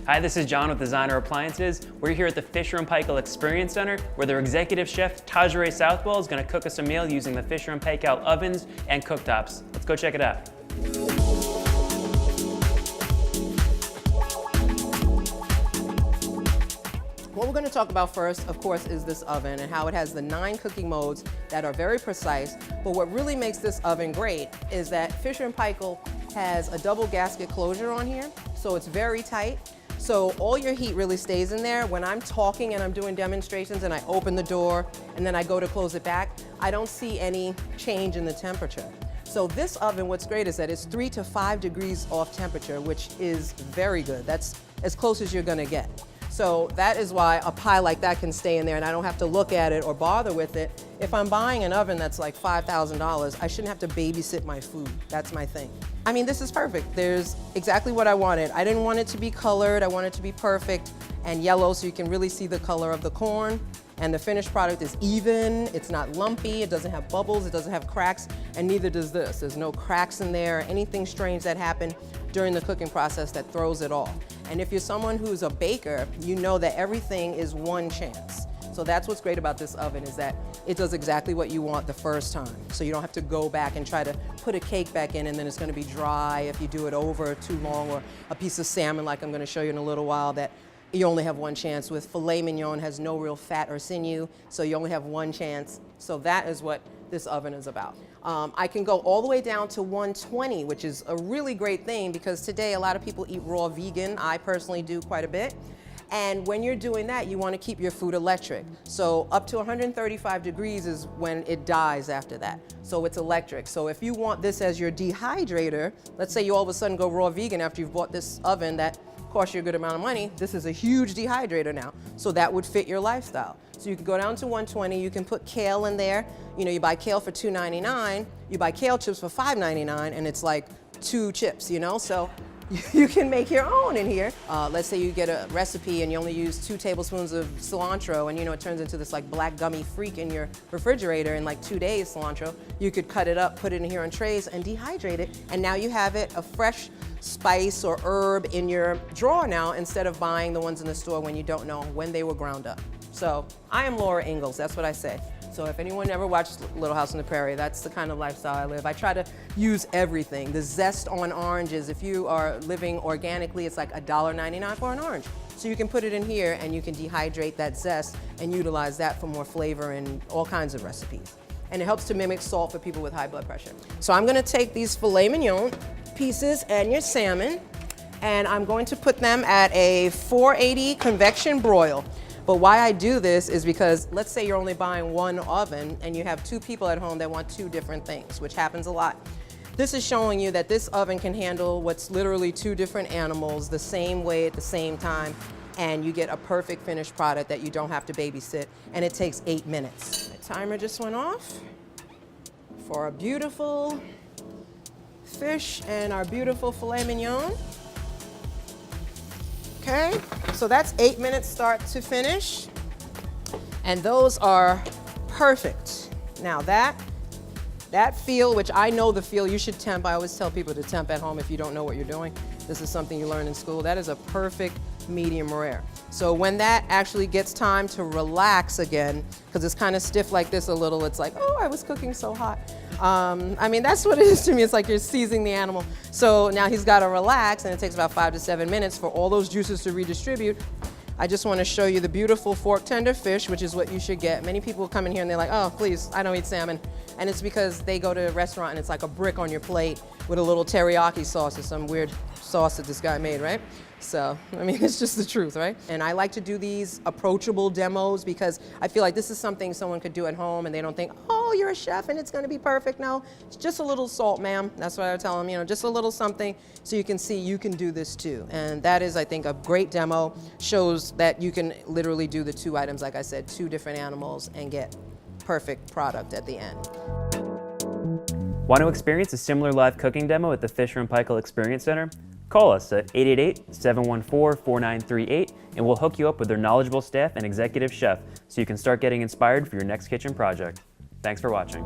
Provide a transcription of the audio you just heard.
Hi, this is John with Designer Appliances. We're here at the Fisher Paykel Experience Center where their Executive Chef Tagere Southwell is going to cook us a meal using the Fisher Paykel ovens and cooktops. Let's go check it out. What we're going to talk about first, of course, is this oven and how it has the 9 cooking modes that are very precise. But what really makes this oven great is that Fisher Paykel has a double gasket closure on here, so it's very tight. So all your heat really stays in there. When I'm talking and I'm doing demonstrations and I open the door and then I go to close it back, I don't see any change in the temperature. So this oven, what's great is that it's 3 to 5 degrees off temperature, which is very good. That's as close as you're gonna get. So that is why a pie like that can stay in there and I don't have to look at it or bother with it. If I'm buying an oven that's like $5,000, I shouldn't have to babysit my food. That's my thing. I mean, this is perfect. There's exactly what I wanted. I didn't want it to be colored. I want it to be perfect and yellow so you can really see the color of the corn. And the finished product is even, it's not lumpy, it doesn't have bubbles, it doesn't have cracks, and neither does this. There's no cracks in there, anything strange that happened during the cooking process that throws it off. And if you're someone who's a baker, you know that everything is one chance. So that's what's great about this oven is that it does exactly what you want the first time. So you don't have to go back and try to put a cake back in and then it's gonna be dry if you do it over too long, or a piece of salmon like I'm gonna show you in a little while that you only have one chance with. Filet mignon has no real fat or sinew, so you only have one chance. So that is what this oven is about. I can go all the way down to 120, which is a really great thing because today a lot of people eat raw vegan. I personally do quite a bit. And when you're doing that, you want to keep your food electric. So up to 135 degrees is when it dies after that. So it's electric. So if you want this as your dehydrator, let's say you all of a sudden go raw vegan after you've bought this oven that costs you a good amount of money, this is a huge dehydrator now. So that would fit your lifestyle. So you can go down to 120, you can put kale in there. You know, you buy kale for $2.99, you buy kale chips for $5.99, and it's like 2 chips, you know? So you can make your own in here. Let's say you get a recipe and you only use 2 tablespoons of cilantro and you know it turns into this like black gummy freak in your refrigerator in like 2 days, cilantro. You could cut it up, put it in here on trays and dehydrate it, and now you have it, a fresh spice or herb in your drawer now instead of buying the ones in the store when you don't know when they were ground up. So I am Laura Ingalls, that's what I say. So if anyone ever watched Little House on the Prairie, that's the kind of lifestyle I live. I try to use everything. The zest on oranges, if you are living organically, it's like $1.99 for an orange. So you can put it in here and you can dehydrate that zest and utilize that for more flavor in all kinds of recipes. And it helps to mimic salt for people with high blood pressure. So I'm gonna take these filet mignon pieces and your salmon, and I'm going to put them at a 480 convection broil. But why I do this is because let's say you're only buying one oven and you have 2 people at home that want 2 different things, which happens a lot. This is showing you that this oven can handle what's literally 2 different animals the same way at the same time, and you get a perfect finished product that you don't have to babysit, and it takes 8 minutes. My timer just went off for our beautiful fish and our beautiful filet mignon. Okay, so that's 8 minutes start to finish. And those are perfect. Now that feel, which I know the feel, you should temp. I always tell people to temp at home if you don't know what you're doing. This is something you learn in school. That is a perfect medium rare. So when that actually gets time to relax again, because it's kind of stiff like this a little, it's like, oh, I was cooking so hot. I mean, that's what it is to me. It's like you're seizing the animal. So now he's got to relax, and it takes about 5 to 7 minutes for all those juices to redistribute. I just want to show you the beautiful fork tender fish, which is what you should get. Many people come in here and they're like, oh, please, I don't eat salmon. And it's because they go to a restaurant and it's like a brick on your plate with a little teriyaki sauce or some weird sauce that this guy made, right? So, I mean, it's just the truth, right? And I like to do these approachable demos because I feel like this is something someone could do at home and they don't think, oh, you're a chef and it's gonna be perfect. No, it's just a little salt, ma'am. That's what I tell them, you know, just a little something so you can see you can do this too. And that is, I think, a great demo. Shows that you can literally do the 2 items, like I said, 2 different animals and get perfect product at the end. Want to experience a similar live cooking demo at the Fisher Paykel Experience Center? Call us at 888-714-4938 and we'll hook you up with their knowledgeable staff and executive chef so you can start getting inspired for your next kitchen project. Thanks for watching.